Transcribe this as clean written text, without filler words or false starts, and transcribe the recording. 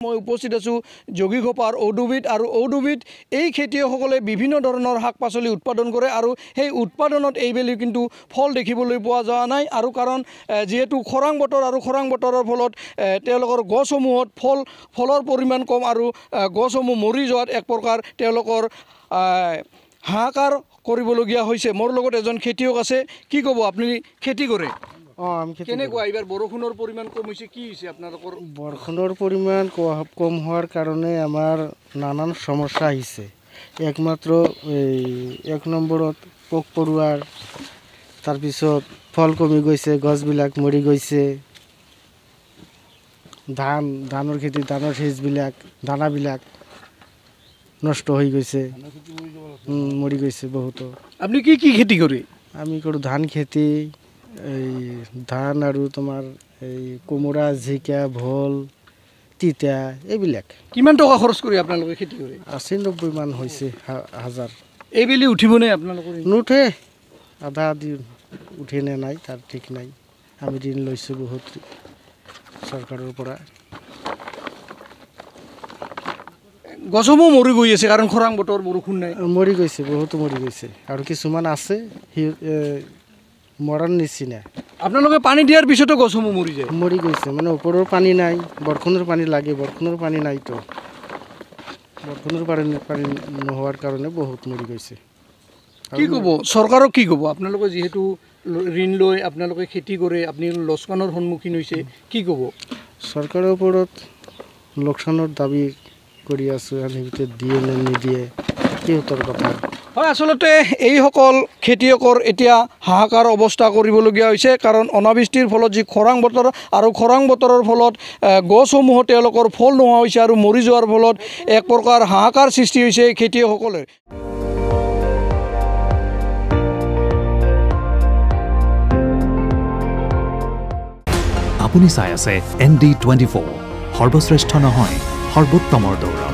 মই উপস্থিত আছোঁ যোগীঘোপাৰ ঔডুবিত আৰু ঔডুবিত এই খেতিয়কসকলে বিভিন্ন ধৰণৰ শাক পাচলি উৎপাদন কৰে আৰু সেই উৎপাদনত এইবেলি কিন্তু ফল দেখিবলৈ পোৱা যোৱা নাই আৰু কাৰণ যেহেতু খৰাং বতৰ আৰু খৰাং বতৰৰ ফলত তেওঁলোকৰ গছসমূহত ফলৰ পৰিমাণ কম আৰু গছসমূহ মৰি যোৱাত এক প্ৰকাৰ তেওঁলোকৰ হাহাকাৰ কৰিবলগীয়া হৈছে। মোৰ লগত এজন খেতিয়ক আছে। কি ক'ব, আপুনি খেতি কৰে? কেনেকুৱা এইবাৰ বৰষুণৰ পৰিমাণ কম হৈছে, কি হৈছে আপোনালোকৰ? বৰষুণৰ পৰিমাণ কম হোৱাৰ কাৰণে আমাৰ নানান সমস্যা আহিছে। একমাত্ৰ এক নম্বৰত পোক পৰুৱাৰ, তাৰপিছত ফল কমি গৈছে, গছবিলাক মৰি গৈছে। ধানৰ খেতি, ধানৰ সেজবিলাক, দানাবিলাক নষ্ট হৈ গৈছে, মৰি গৈছে বহুতো। আপুনি কি কি খেতি কৰে? আমি কৰোঁ ধান খেতি, এই ধান আৰু তোমাৰ এই কোমোৰা, জিকা, ভোল, তিতা এইবিলাক। কিমান টকা খৰচ কৰি আপোনালোকে খেতি কৰে? 80-90 মান হৈছে হাজাৰ। এইবেলি উঠিবনে আপোনালোকৰ? নুঠে, আধা আধি উঠে নে নাই তাৰ ঠিক নাই। আমি ঋণ লৈছোঁ বহুত চৰকাৰৰ পৰা। গছসমূহ মৰি গৈ আছে কাৰণ খৰাং বতৰ, বৰষুণ নাই। মৰি গৈছে, বহুতো মৰি গৈছে আৰু কিছুমান আছে মৰাৰ নিচিনা। আপোনালোকে পানী দিয়াৰ পিছতো গছসমূহ মৰি যায়? মৰি গৈছে, মানে ওপৰৰ পানী নাই, বৰষুণৰ পানী লাগে, বৰষুণৰ পানী নাইতো। বৰষুণৰ পানী নোহোৱাৰ কাৰণে বহুত মৰি গৈছে। কি ক'ব চৰকাৰক? কি ক'ব আপোনালোকে যিহেতু ঋণ লৈ আপোনালোকে খেতি কৰে, আপুনি লোকচানৰ সন্মুখীন হৈছে, কি ক'ব? চৰকাৰৰ ওপৰত লোকচানৰ দাবী কৰি আছোঁ, আমি ভিতৰত দিয়ে নে নিদিয়ে সিহঁতৰ কথা। হয়, আচলতে এইসকল খেতিয়কৰ এতিয়া হাহাকাৰ অৱস্থা কৰিবলগীয়া হৈছে কাৰণ অনাবৃষ্টিৰ ফলত যি খৰাং বতৰ আৰু খৰাং বতৰৰ ফলত গছসমূহ তেওঁলোকৰ ফল নোহোৱা হৈছে আৰু মৰি যোৱাৰ ফলত এক প্ৰকাৰ হাহাকাৰ সৃষ্টি হৈছে খেতিয়কসকলে। আপুনি চাই আছে ND24, সৰ্বশ্ৰেষ্ঠ নহয় সৰ্বোত্তমৰ দৌৰা।